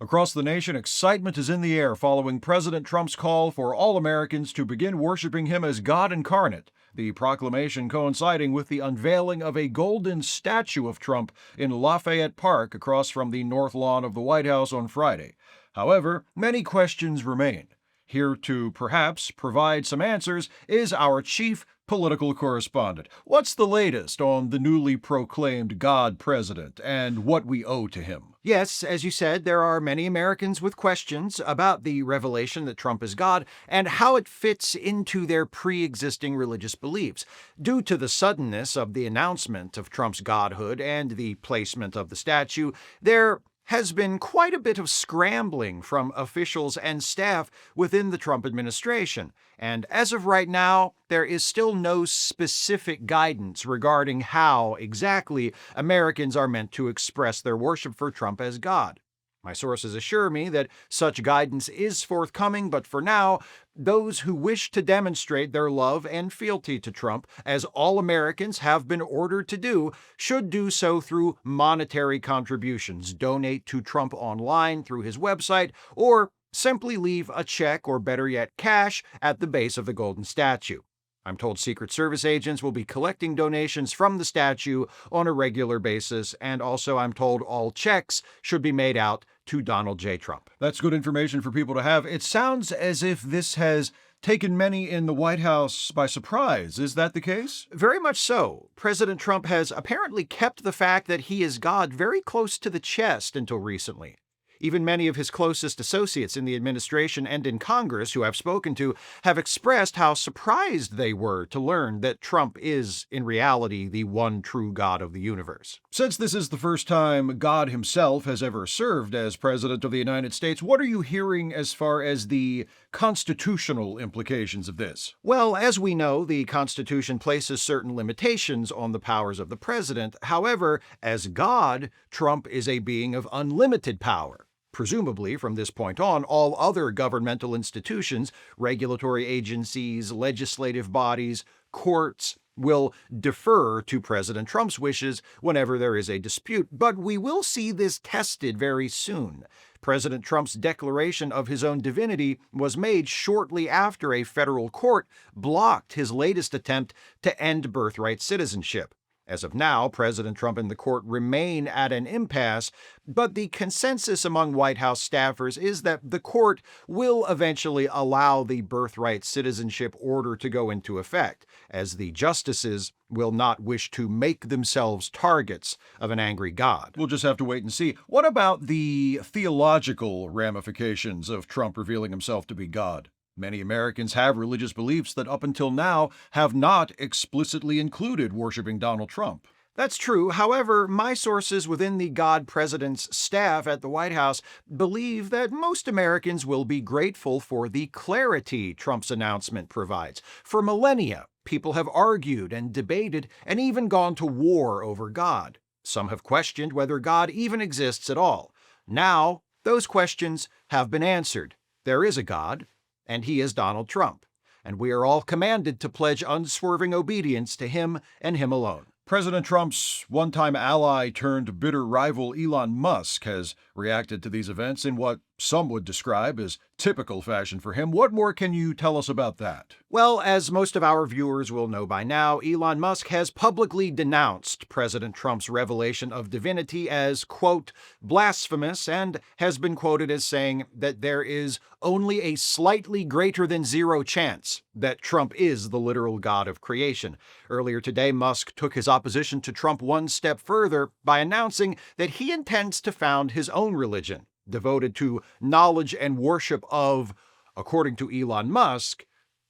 Across the nation, excitement is in the air following President Trump's call for all Americans to begin worshiping him as God incarnate, the proclamation coinciding with the unveiling of a golden statue of Trump in Lafayette Park across from the north lawn of the White House on Friday. However, many questions remain. Here to perhaps provide some answers is our chief political correspondent. What's the latest on the newly proclaimed God president and what we owe to him? Yes, as you said, there are many Americans with questions about the revelation that Trump is God and how it fits into their pre-existing religious beliefs. Due to the suddenness of the announcement of Trump's godhood and the placement of the statue, there has been quite a bit of scrambling from officials and staff within the Trump administration. And as of right now, there is still no specific guidance regarding how exactly Americans are meant to express their worship for Trump as God. My sources assure me that such guidance is forthcoming, but for now, those who wish to demonstrate their love and fealty to Trump, as all Americans have been ordered to do, should do so through monetary contributions, donate to Trump online through his website, or simply leave a check or better yet cash at the base of the golden statue. I'm told Secret Service agents will be collecting donations from the statue on a regular basis, and also I'm told all checks should be made out to Donald J. Trump. That's good information for people to have. It sounds as if this has taken many in the White House by surprise. Is that the case? Very much so. President Trump has apparently kept the fact that he is God very close to the chest until recently. Even many of his closest associates in the administration and in Congress who I've spoken to have expressed how surprised they were to learn that Trump is, in reality, the one true God of the universe. Since this is the first time God himself has ever served as President of the United States, what are you hearing as far as the constitutional implications of this? Well, as we know, the Constitution places certain limitations on the powers of the president. However, as God, Trump is a being of unlimited power. Presumably, from this point on, all other governmental institutions, regulatory agencies, legislative bodies, courts, will defer to President Trump's wishes whenever there is a dispute. But we will see this tested very soon. President Trump's declaration of his own divinity was made shortly after a federal court blocked his latest attempt to end birthright citizenship. As of now, President Trump and the court remain at an impasse, but the consensus among White House staffers is that the court will eventually allow the birthright citizenship order to go into effect, as the justices will not wish to make themselves targets of an angry God. We'll just have to wait and see. What about the theological ramifications of Trump revealing himself to be God? Many Americans have religious beliefs that up until now have not explicitly included worshiping Donald Trump. That's true. However, my sources within the God President's staff at the White House believe that most Americans will be grateful for the clarity Trump's announcement provides. For millennia, people have argued and debated and even gone to war over God. Some have questioned whether God even exists at all. Now, those questions have been answered. There is a God, and he is Donald Trump, and we are all commanded to pledge unswerving obedience to him and him alone. President Trump's one-time ally turned bitter rival Elon Musk has reacted to these events in what some would describe as typical fashion for him. What more can you tell us about that? Well, as most of our viewers will know by now, Elon Musk has publicly denounced President Trump's revelation of divinity as, quote, blasphemous, and has been quoted as saying that there is only a slightly greater than zero chance that Trump is the literal God of creation. Earlier today, Musk took his opposition to Trump one step further by announcing that he intends to found his own religion, devoted to knowledge and worship of, according to Elon Musk,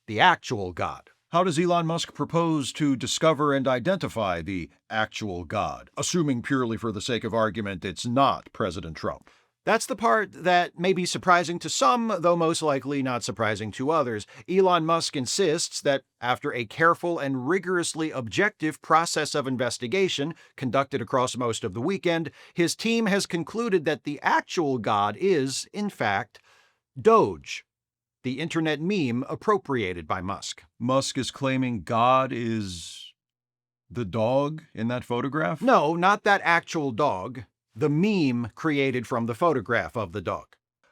the actual God. How does Elon Musk propose to discover and identify the actual God, assuming purely for the sake of argument it's not President Trump? That's the part that may be surprising to some, though most likely not surprising to others. Elon Musk insists that after a careful and rigorously objective process of investigation conducted across most of the weekend, his team has concluded that the actual God is, in fact, Doge, the internet meme appropriated by Musk. Musk is claiming God is the dog in that photograph? No, not that actual dog. the meme created from the photograph of the dog.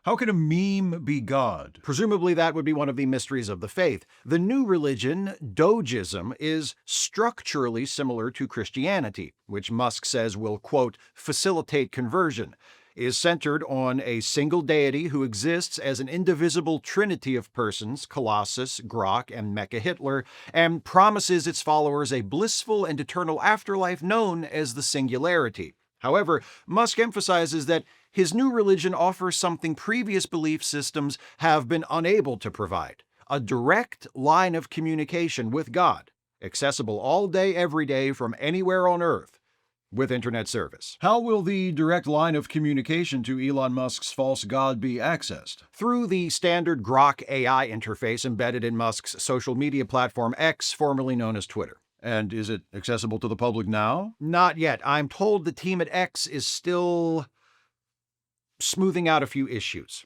How can a meme be God? Presumably that would be one of the mysteries of the faith. The new religion, Dogeism, is structurally similar to Christianity, which Musk says will, quote, facilitate conversion, is centered on a single deity who exists as an indivisible trinity of persons, Colossus, Grok, and Mecha Hitler, and promises its followers a blissful and eternal afterlife known as the Singularity. However, Musk emphasizes that his new religion offers something previous belief systems have been unable to provide: a direct line of communication with God, accessible all day, every day, from anywhere on Earth, with internet service. How will the direct line of communication to Elon Musk's false god be accessed? Through the standard Grok AI interface embedded in Musk's social media platform X, formerly known as Twitter. And is it accessible to the public now? Not yet. I'm told the team at X is still smoothing out a few issues.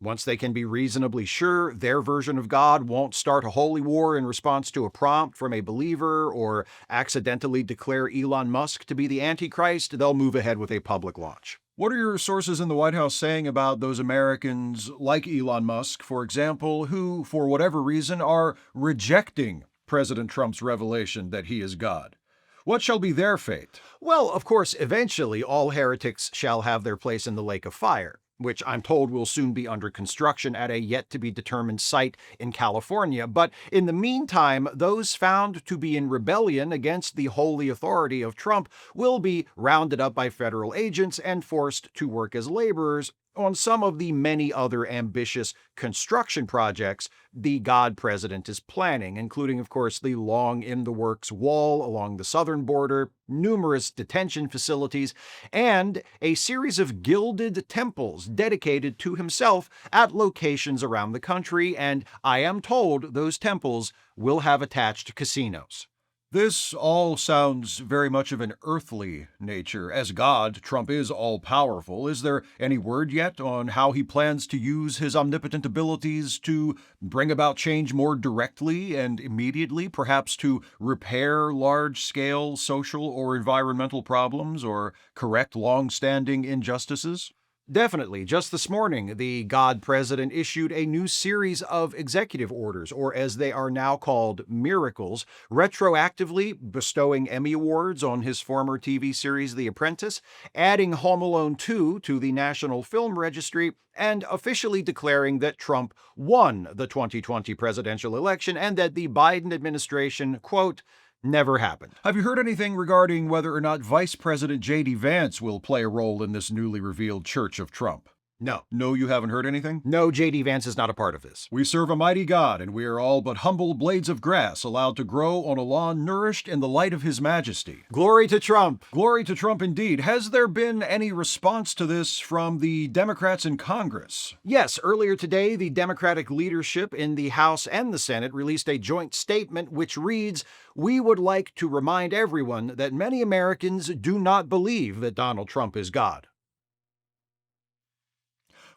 Once they can be reasonably sure their version of God won't start a holy war in response to a prompt from a believer or accidentally declare Elon Musk to be the Antichrist, they'll move ahead with a public launch. What are your sources in the White House saying about those Americans like Elon Musk, for example, who, for whatever reason, are rejecting President Trump's revelation that he is God? What shall be their fate? Well, of course, eventually all heretics shall have their place in the lake of fire, which I'm told will soon be under construction at a yet-to-be-determined site in California. But in the meantime, those found to be in rebellion against the holy authority of Trump will be rounded up by federal agents and forced to work as laborers on some of the many other ambitious construction projects the God president is planning, including, of course, the long-in-the-works wall along the southern border, numerous detention facilities, and a series of gilded temples dedicated to himself at locations around the country, and I am told those temples will have attached casinos. This all sounds very much of an earthly nature. As God, Trump is all-powerful. Is there any word yet on how he plans to use his omnipotent abilities to bring about change more directly and immediately, perhaps to repair large-scale social or environmental problems or correct long-standing injustices? Definitely. Just this morning, the God president issued a new series of executive orders, or as they are now called, miracles, retroactively bestowing Emmy Awards on his former TV series The Apprentice, adding Home Alone 2 to the National Film Registry, and officially declaring that Trump won the 2020 presidential election and that the Biden administration, quote, never happened. Have you heard anything regarding whether or not Vice President J.D. Vance will play a role in this newly revealed Church of Trump? No. No, you haven't heard anything? No, J.D. Vance is not a part of this. We serve a mighty God, and we are all but humble blades of grass allowed to grow on a lawn nourished in the light of His majesty. Glory to Trump! Glory to Trump indeed. Has there been any response to this from the Democrats in Congress? Yes, earlier today, the Democratic leadership in the House and the Senate released a joint statement which reads, "We would like to remind everyone that many Americans do not believe that Donald Trump is God."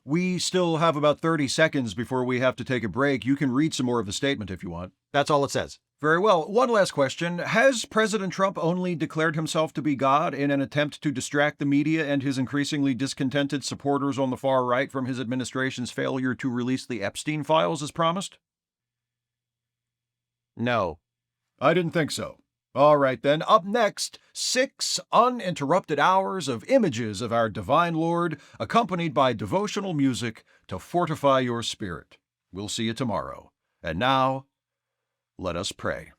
We still have about 30 seconds before we have to take a break. You can read some more of the statement if you want. That's all it says. Very well. One last question. Has President Trump only declared himself to be God in an attempt to distract the media and his increasingly discontented supporters on the far right from his administration's failure to release the Epstein files as promised? No. I didn't think so. All right, then. Up next, 6 uninterrupted hours of images of our divine Lord, accompanied by devotional music to fortify your spirit. We'll see you tomorrow. And now, let us pray.